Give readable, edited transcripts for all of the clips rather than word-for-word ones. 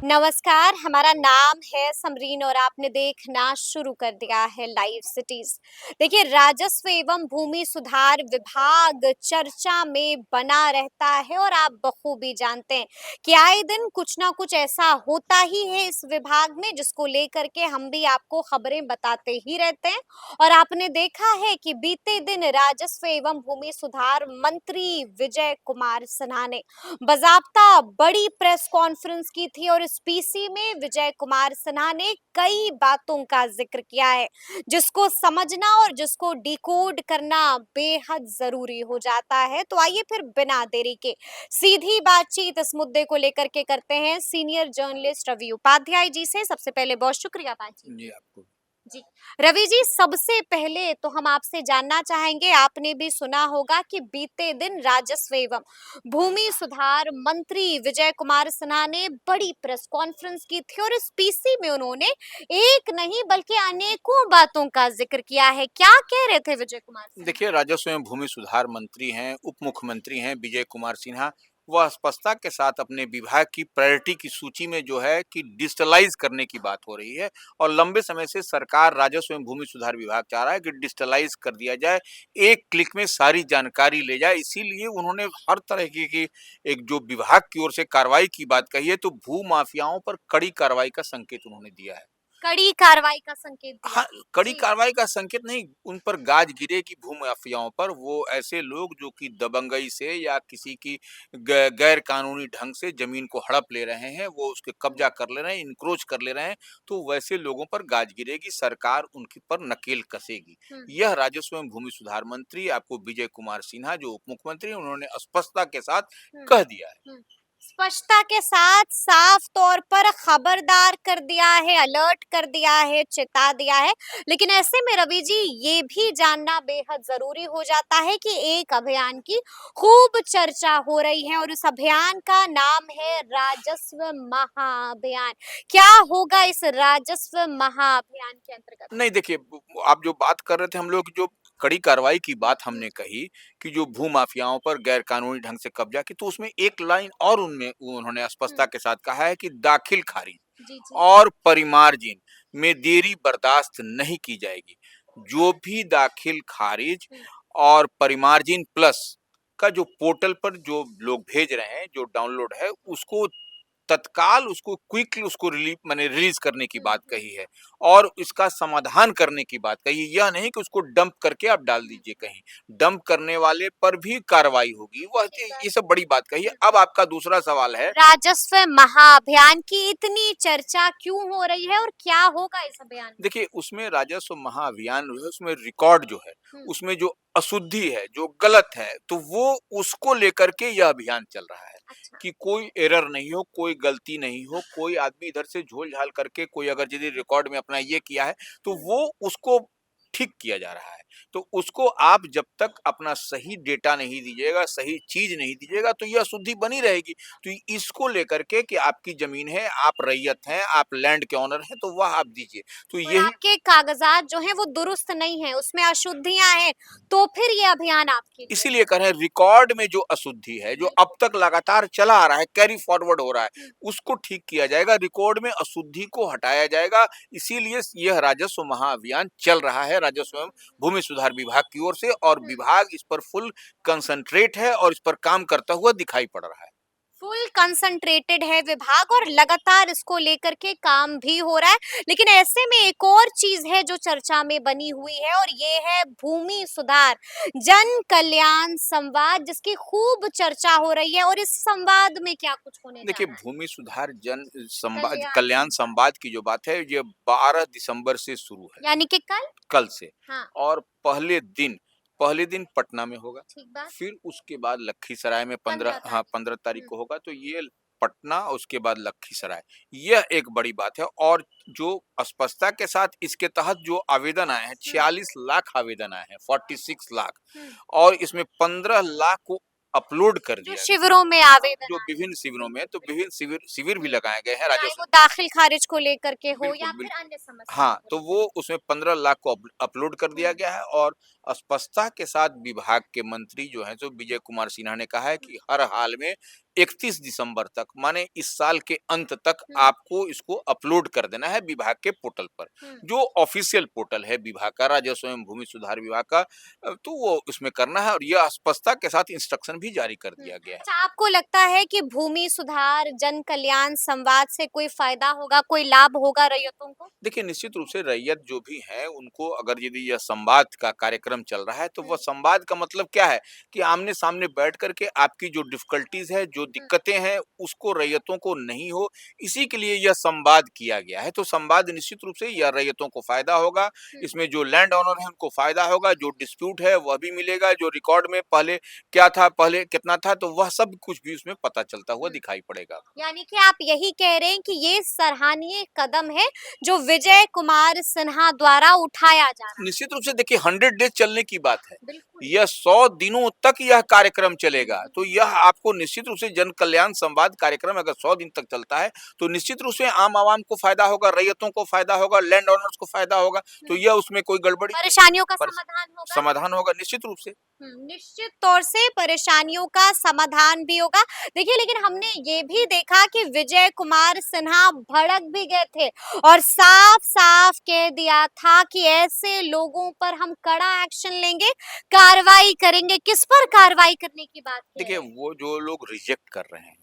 नमस्कार, हमारा नाम है समरीन और आपने देखना शुरू कर दिया है लाइव सिटीज। देखिए, राजस्व एवं भूमि सुधार विभाग चर्चा में बना रहता है और आप बखूबी जानते हैं कि आए दिन कुछ ना कुछ ऐसा होता ही है इस विभाग में जिसको लेकर के हम भी आपको खबरें बताते ही रहते हैं। और आपने देखा है कि बीते दिन राजस्व एवं भूमि सुधार मंत्री विजय कुमार सिन्हा ने बाजाबता बड़ी प्रेस कॉन्फ्रेंस की थी और इस पीसी में विजय कुमार सिन्हा ने कई बातों का जिक्र किया है जिसको समझना और जिसको डिकोड करना बेहद जरूरी हो जाता है। तो आइए फिर बिना देरी के सीधी बातचीत इस मुद्दे को लेकर के करते हैं सीनियर जर्नलिस्ट रवि उपाध्याय जी से। सबसे पहले बहुत शुक्रिया बातचीत जी, आपको। जी। रवि जी, सबसे पहले तो हम आपसे जानना चाहेंगे, आपने भी सुना होगा कि बीते दिन राजस्व एवं भूमि सुधार मंत्री विजय कुमार सिन्हा ने बड़ी प्रेस कॉन्फ्रेंस की थी और इस पीसी में उन्होंने एक नहीं बल्कि अनेकों बातों का जिक्र किया है। क्या कह रहे थे विजय कुमार सिन्हा? देखिए, राजस्व एवं भूमि सुधार मंत्री हैं, उप मुख्यमंत्री हैं विजय कुमार सिन्हा। वह स्पष्टता के साथ अपने विभाग की प्रायोरिटी की सूची में जो है कि डिजिटलाइज करने की बात हो रही है और लंबे समय से सरकार राजस्व एवं भूमि सुधार विभाग चाह रहा है कि डिजिटलाइज कर दिया जाए, एक क्लिक में सारी जानकारी ले जाए। इसीलिए उन्होंने हर तरह की एक जो विभाग की ओर से कार्रवाई की बात कही है, तो भू माफियाओं पर कड़ी कार्रवाई का संकेत उन्होंने दिया है। कड़ी कार्रवाई का संकेत दिया। हाँ, कड़ी जी। कार्रवाई का संकेत नहीं, उन पर गाज गिरेगी भूमाफियाओं पर। वो ऐसे लोग जो कि दबंगई से या किसी की गैर कानूनी ढंग से जमीन को हड़प ले रहे हैं, वो उसके कब्जा कर ले रहे हैं, इंक्रोच कर ले रहे हैं, तो वैसे लोगों पर गाज गिरेगी, सरकार उनकी पर नकेल कसेगी। हम्म। यह राजस्व एवं भूमि सुधार मंत्री आपको विजय कुमार सिन्हा जो उप मुख्यमंत्री हैं, उन्होंने स्पष्टता के साथ हम्म। कह दिया है। हम्म। स्पष्टता के साथ साफ तौर पर खबरदार कर दिया है, अलर्ट कर दिया है, चेता दिया है। लेकिन ऐसे में रवि जी, ये भी जानना बेहद जरूरी हो जाता है कि एक अभियान की खूब चर्चा हो रही है और इस अभियान का नाम है राजस्व महाअभियान। क्या होगा इस राजस्व महाअभियान के अंतर्गत? नहीं, देखिए, आप जो बात कर रहे थे, हम लोग जो कड़ी कार्रवाई की बात हम्म। हमने कही कि जो भूमाफियाओं पर गैर कानूनी ढंग से कब्जा की, तो उसमें एक लाइन और उनमें उन्होंने हम्म। स्पष्टता के साथ कहा है कि दाखिल खारिज जी जी। और परिमार्जिन में देरी बर्दाश्त नहीं की जाएगी। जो भी दाखिल खारिज हम्म। और परिमार्जिन प्लस का जो पोर्टल पर जो लोग भेज रहे हैं, जो डाउनलोड है, उसको तत्काल उसको क्विकली उसको रिलीज करने की बात हम्म। कही है और इसका समाधान करने की बात कही है। यह नहीं कि उसको डंप करके आप डाल हम्म। दीजिए कहीं, डंप करने वाले पर भी कार्रवाई होगी। वह ठीक बात। ये सब बड़ी बात कही है। अब हम्म। आपका दूसरा सवाल है। राजस्व महाअभियान की इतनी चर्चा क्यों हो रही है और क्या होगा इस अभियान में? देखिए, उसमें राजस्व महाअभियान जो है, उसमें रिकॉर्ड जो है, हम्म। उसमें जो अशुद्धि है, जो गलत है, तो वो उसको लेकर के यह अभियान चल रहा है अच्छा। कि कोई एरर नहीं हो, कोई गलती नहीं हो, कोई आदमी इधर से झोल-झाल करके कोई अगर यदि रिकॉर्ड में अपना ये किया है, तो हम्म। वो उसको ठीक किया जा रहा है। तो उसको आप जब तक अपना सही डेटा नहीं दीजिएगा, सही चीज़ नहीं दीजिएगा, तो ये अशुद्धि बनी रहेगी। तो इसको लेकर के कि आपकी ज़मीन है, आप रैयत हैं, आप लैंड के ओनर हैं, तो वह आप दीजिए। तो और यही आपके कागजात जो हैं वो दुरुस्त नहीं है, उसमें अशुद्धियां हैं, तो फिर ये अभियान आपके लिए इसीलिए है। कह रहे हैं रिकॉर्ड में जो अशुद्धि है, जो अब बिल्कुल। तक लगातार चला आ रहा है, कैरी फॉरवर्ड हो रहा है, हम्म। उसको ठीक किया जाएगा, रिकॉर्ड में अशुद्धि को हटाया जाएगा। इसीलिए यह राजस्व महाअभियान चल रहा है राजस्व एवं भूमि सुधार विभाग की ओर से और हम्म। विभाग इस पर फुल कंसंट्रेट है और इस पर काम करता हुआ दिखाई पड़ रहा है। फुल कंसंट्रेटेड है विभाग और लगातार इसको लेकर के काम भी हो रहा है। लेकिन ऐसे में एक और चीज है जो चर्चा में बनी हुई है और ये है भूमि सुधार जन कल्याण संवाद, जिसकी खूब चर्चा हो रही है। और इस संवाद में क्या कुछ होने जा देखिए, रहा है? भूमि सुधार जन संवाद कल्याण कल्याण संवाद, संवाद की जो बात है, ये 12 दिसंबर से शुरू है, यानी कि कल। कल से। हाँ। और पहले दिन पटना में होगा, ठीक बात। फिर उसके बाद लखीसराय में 15 15, हाँ, तारीख 15 तारीख हम्म। को होगा। तो ये पटना, उसके बाद लखीसराय, यह एक बड़ी बात है। और जो स्पष्टता के साथ इसके तहत जो आवेदन आए हैं, हम्म। 46 लाख आवेदन आए हैं, 46 लाख, हम्म। और इसमें 15 लाख को अपलोड कर जो दिया गया। शिविरों में आवेदन जो आए विभिन्न हैं। शिविरों में, तो बिल्कुल। विभिन्न शिविर शिविर भी हम्म। लगाए गए हैं चाहे राजस्व। वो दाखिल खारिज को लेकर के हो बिल्कुल, या फिर बिल्कुल। अन्य समस्याओं हाँ, को तो लेकर वो के। उसमें 15 लाख को अपलोड कर दिया हम्म। गया है और स्पष्टता के साथ विभाग के मंत्री जो हैं, जो विजय कुमार सिन्हा ने कहा है हम्म। कि हर हाल में 31 दिसंबर तक माने इस साल के अंत तक हम्म, आपको इसको अपलोड कर देना है विभाग के पोर्टल पर, हम्म, जो ऑफिशियल पोर्टल है विभाग का, राजस्व एवं भूमि सुधार विभाग का। तो वो उसमें करना है और यह स्पष्टता के साथ इंस्ट्रक्शन भी जारी कर दिया गया है। अच्छा, आपको लगता है कि भूमि सुधार जन कल्याण संवाद से कोई फायदा होगा, कोई लाभ होगा रैयतों को? देखिए, निश्चित रूप से रैयत जो भी है उनको अगर यदि यह संवाद का कार्यक्रम चल रहा है तो वह हम्म, संवाद का मतलब क्या है कि आमने-सामने बैठ कर के आपकी जो डिफ़िकल्टीज़ है, जो हम्म, दिक्कतें हैं उसको रैयतों को नहीं हो, इसी के लिए यह संवाद किया गया है। तो संवाद निश्चित रूप से यह रैयतों को फ़ायदा होगा, हम्म, इसमें जो लैंड ओनर है उनको फ़ायदा होगा, जो डिस्प्यूट है वह भी मिलेगा, जो रिकॉर्ड में पहले क्या था, पहले कितना था, तो वह सब कुछ भी उसमें पता चलता हुआ हम्म। दिखाई पड़ेगा। यानी कि आप यही कह रहे हैं कि ये सराहनीय कदम है जो विजय कुमार सिन्हा द्वारा उठाया जा रहा है। निश्चित रूप से देखिए 100 डेज़ चलने की बात है। बिल्कुल। यह 100 दिनों तक यह कार्यक्रम हम्म, चलेगा। तो यह आपको निश्चित रूप से जन कल्याण संवाद कार्यक्रम अगर 100 दिन तक चलता है, तो निश्चित रूप से आम आवाम को फ़ायदा होगा, रैयतों को फ़ायदा होगा, लैंड ओनर्स को फ़ायदा होगा। तो हम्म। यह उसमें कोई गड़बड़ी नहीं है। परेशानियों का पर समाधान होगा। समाधान होगा निश्चित रूप से। निश्चित तौर से परेशानियों का समाधान भी होगा। देखिए, लेकिन हमने ये भी देखा कि विजय कुमार सिन्हा भड़क भी गए थे और साफ-साफ कह दिया था कि ऐसे लोगों पर हम कड़ा एक्शन लेंगे, कार्रवाई करेंगे। किस पर कार्रवाई करने की बात कह देखिए, रहे हैं? वो जो लोग रिजेक्ट कर रहे हैं,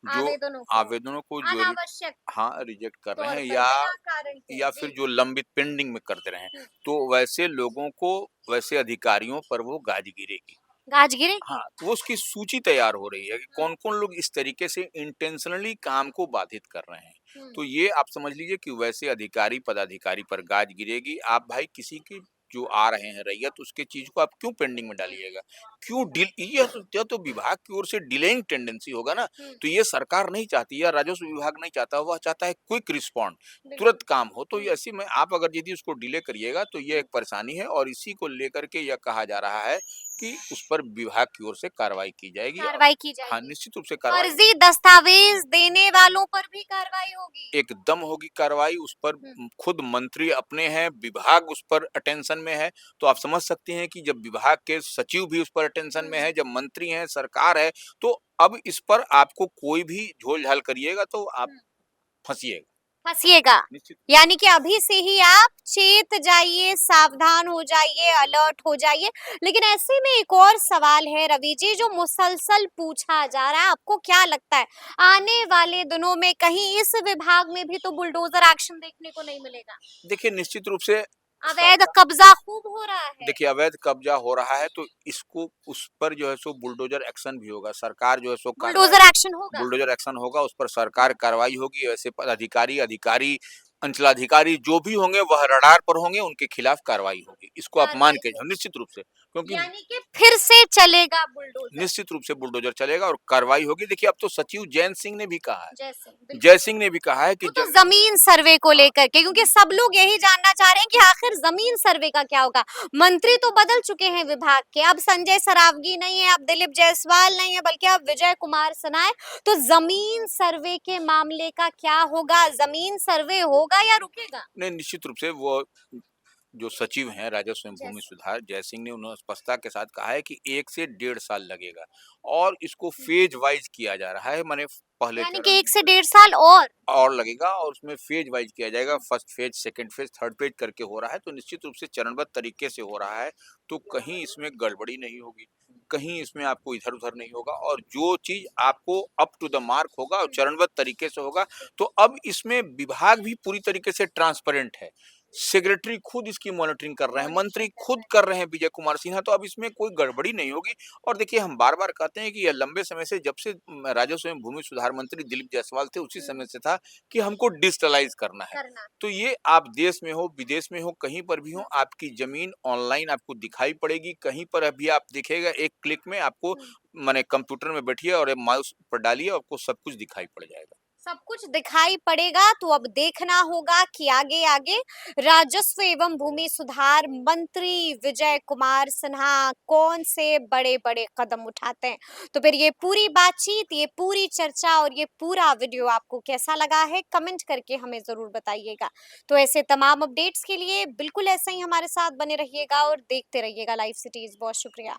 जो आवेदनों को आवेदनों को जो रि अनावश्यक हाँ, रिजेक्ट कर रहे तौर हैं पर बिना कारण के। या फिर जी। जो लंबित पेंडिंग में कर दे रहे हैं, हुँ, तो वैसे लोगों को, वैसे अधिकारियों पर वो गाज गिरेगी। गाज गिरेगी? हाँ, तो वो उसकी सूची तैयार हो रही है कि हुँ, कौन-कौन लोग इस तरीके से इंटेंशनली काम को बाधित कर रहे हैं। हुँ, तो ये आप समझ लीजिए कि वैसे अधिकारी, पदाधिकारी पर गाज गिरेगी। आप भाई किसी की जो आ रहे हैं रैयत उसके चीज़ को आप क्यों पेंडिंग में हुँ, डालिएगा? क्यों डिल यह तो विभाग की ओर से डिलेइंग टेंडेंसी होगा ना, हुँ, तो ये सरकार नहीं चाहती या राजस्व विभाग नहीं चाहता, वह चाहता है क्विक रिस्पॉन्ड, तुरंत बिल्कुल। काम हो। तो हुँ, ये ऐसे में आप अगर यदि उसको डिले करिएगा तो ये हुँ। एक परेशानी है और इसी को लेकर के यह कहा जा रहा है कि उस पर विभाग की ओर से कार्रवाई की जाएगी। कार्रवाई की हाँ, जाएगी। निश्चित रूप से कार्रवाई फर्जी दस्तावेज देने वालों पर भी कार्रवाई होगी। एकदम होगी कार्रवाई उस पर। हुँ, खुद मंत्री अपने हैं, विभाग उस पर अटेंशन में है, तो आप समझ सकते हैं कि जब विभाग के सचिव भी उस पर अटेंशन में हुँ, है, जब मंत्री हैं, सरकार है, तो अब इस पर आपको कोई भी झोल-झाल करिएगा तो आप हुँ। फँसिएगा, फँसिएगा। निश्चित। यानी कि अभी से ही आप चेत जाइए, सावधान हो जाइए, अलर्ट हो जाइए। लेकिन ऐसे में एक और सवाल है रवि जी, जो मुसलसल पूछा जा रहा है, आपको क्या लगता है आने वाले दिनों में कहीं इस विभाग में भी तो बुलडोज़र एक्शन देखने को नहीं मिलेगा? देखिए, निश्चित रूप से अवैध सरकार कब्ज़ा खूब हो रहा है। देखिए, अवैध कब्ज़ा हो रहा है तो इसको उस पर जो है सो बुलडोज़र एक्शन भी होगा। सरकार जो है सो कार्रवाई बुलडोज़र एक्शन होगा। बुलडोज़र एक्शन होगा, उस पर हुँ, सरकार कार्रवाई होगी। वैसे पदाधिकारी, अधिकारी, अंचलाधिकारी जो भी होंगे वह रडार पर होंगे, उनके खिलाफ कार्रवाई होगी। इसको आप मान कार्रवाई के जाओ होगी। निश्चित रूप से, क्योंकि यानी कि फिर से चलेगा बुलडोज़र। निश्चित रूप से बुलडोज़र चलेगा और कार्रवाई होगी। देखिए, अब तो सचिव जैन सिंह ने भी कहा है, जैसे बिल्कुल। जय सिंह ने भी कहा है कि वो तो ज ज़मीन सर्वे को हाँ, लेकर के, क्योंकि सब लोग यही जानना चाह रहे हैं कि आखिर ज़मीन सर्वे का क्या होगा? मंत्री तो बदल चुके हैं विभाग के, अब संजय सरावगी नहीं है, अब दिलीप जायसवाल नहीं है, बल्कि अब विजय कुमार सिन्हा है। तो ज़मीन सर्वे के मामले का क्या होगा? ज़मीन सर्वे होगा या रुकेगा? नहीं निश्चित रूप से वो जो सचिव हैं राजस्व एवं भूमि जैसे सुधार जय सिंह ने उन्होंने स्पष्टता के साथ कहा है कि 1 से डेढ़ साल लगेगा और इसको हुँ, फेज वाइज किया जा रहा है। माने पहले यानी कि चरण 1 से डेढ़ साल और लगेगा और उसमें फेज वाइज किया जाएगा। हुँ, first phase, second phase, third phase करके हो रहा है, तो निश्चित रूप से चरणबद्ध तरीके से हो रहा है। तो कहीं इसमें गड़बड़ी नहीं होगी, कहीं इसमें आपको इधर-उधर नहीं होगा और जो चीज़ आपको अप टू द मार्क होगा और हुँ, चरणबद्ध तरीके से होगा। बिल्कुल। तो अब इसमें विभाग भी पूरी तरीके से ट्रांसपेरेंट है। सेक्रेटरी खुद इसकी मॉनिटरिंग कर रहे हैं, मंत्री मॉनिटरिंग कर खुद रहे हैं। कर रहे हैं विजय कुमार सिन्हा, तो अब इसमें कोई गड़बड़ी नहीं होगी। और देखिए, हम बार-बार कहते हैं कि यह लंबे समय से, जब से राजस्व एवं भूमि सुधार मंत्री दिलीप जायसवाल थे, उसी हुँ, समय से था कि हमको डिजिटलाइज़ करना है। करना। तो ये आप देश में हो, विदेश में हो, कहीं पर भी हो, हुँ, आपकी ज़मीन ऑनलाइन आपको दिखाई पड़ेगी। कहीं पर अभी आप देखिएगा, एक क्लिक में आपको हुँ। माने कंप्यूटर में बैठिए और माउस पर डालिए, आपको सब कुछ दिखाई पड़ जाएगा। सब कुछ दिखाई पड़ेगा, तो अब देखना होगा कि आगे आगे राजस्व एवं भूमि सुधार मंत्री विजय कुमार सिन्हा कौन से बड़े बड़े कदम उठाते हैं। तो फिर ये पूरी बातचीत, ये पूरी चर्चा और ये पूरा वीडियो आपको कैसा लगा है, कमेंट करके हमें जरूर बताइएगा। तो ऐसे तमाम अपडेट्स के लिए बिल्कुल ऐसे ही हमारे साथ बने रहिएगा और देखते रहिएगा लाइव सिटीज। बहुत शुक्रिया।